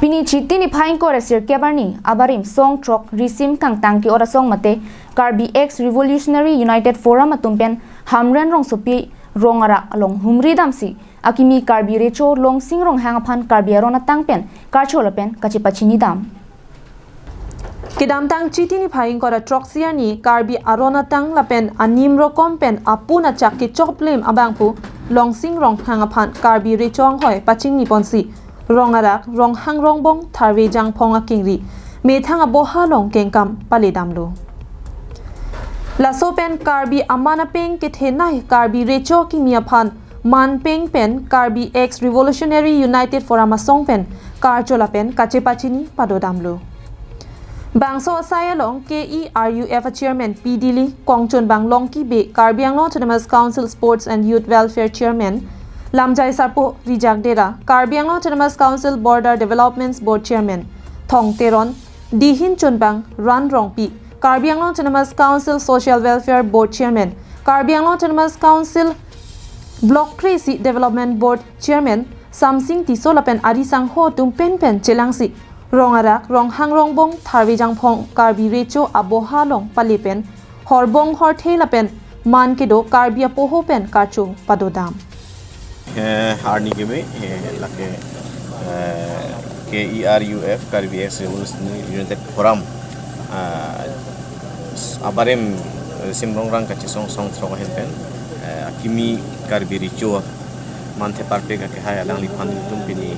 Pini chiti ni phain ko resir kebarni abarim song trok risim kang tangki ora song mate Karbi X Revolutionary United Forum atumpen hamren rong sopi rongara along humri damsi akimi Karbi recho long sing rong hangaphan Karbi arona tangpen karcholapen kachipachini dam Kidam tang chiti ni phain ko ra troxia ni Karbi arona tang lapen anim rokom pen apuna chakki choplem abangpu long sing rong hangaphan Karbi rechong hoi paching ni ponsi Rongarak rong hang rong bong tharwe jang phonga kingri me thanga boha long kengkam pale damlo laso pen Karbi amana peng ke thenai Karbi recho ki mia phan man peng pen Karbi X Revolutionary United Forum song pen karchola pen kachepachini pado damlo bangso sayalong KERUF chairman PDili kongchon banglong ki be Karbi Anglong Autonomous Council Sports and Youth Welfare chairman Lamjai Sarpo Rijak Dera, Karbi Anglong Autonomous Council Border Developments Board Chairman, Thong Teron, Dihin Chunbang, Ran Rongpi, Karbi Anglong Autonomous Council Social Welfare Board Chairman, Karbi Anglong Autonomous Council Block Kresi Development Board Chairman, Samsing Tisolapen Arisang Ho Tum Pen Pen Chelangsi, Rongarak, Rong Hang Rongbong, Tharwijang Phong, Karbi Recho Aboha Long Palipen, Horbong Hortelapen, Man Kedo, Karbi Apoho Pen Karchung Padodam. Harni kebe lake KERUF Karbi X Revolutionary United Forum abarem simrongrang kachi song trok helpen akimi Karbi richo manthe parpe ka ke hay alang lipan tum pini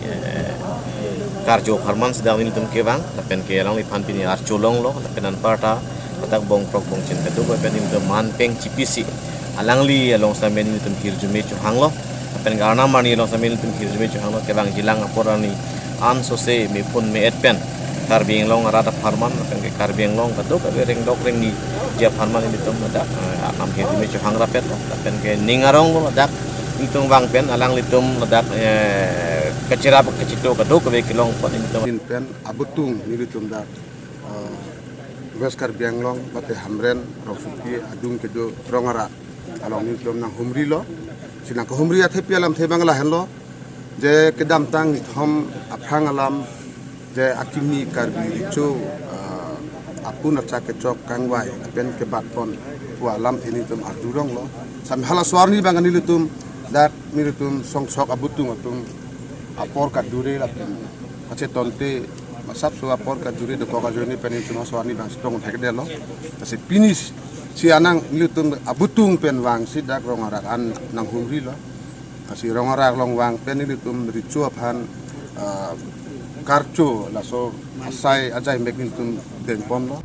karjo farman sedang ini tum kebang lapen ke alang lipan pini archolong lo lapenan parta patak bong prok bong chen kedu pen tum man peng cipisi alang li along samen ini tum hirjume chuhang lo pen garna mani lo samil tum hirjume chuhang lo kebang jilang aporani an sose me pun me etpen Karbi Anglong arada farman pen ke Karbi Anglong kedu ke reng dok reng ni dia farman ini tum ada am hirjume chuhang rapet lo pen ke ningarong lo dak itung bang pen alang litum ledak kecirap kecito kedu ke kilong pot ini tum pen abutung ni litum dak West Karbi Anglong bate hamren rosuki adung kedo rongara along ni tum nang humri lo sinang ko humri athe pialam the bangla henlo je kedam tang thom aphang alam je akimi Karbi chu apuna chake chok kangwai pen ke batpon wa alam ini tum ardurong lo sam hala swarni bangani litum dak militum song sok abutung atung apor ka dure la ache tonte masap so apor ka dure de ko ka joni pen itu swarni bang strong thekde lo kasi finish si anang militum abutung pen wang si dak rongarak an nang humri lo kasi rongarak long wang pen militum ricu aphan karcho la so asai ajai meknitum den pon lo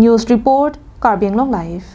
News Report Karbi Anglong Live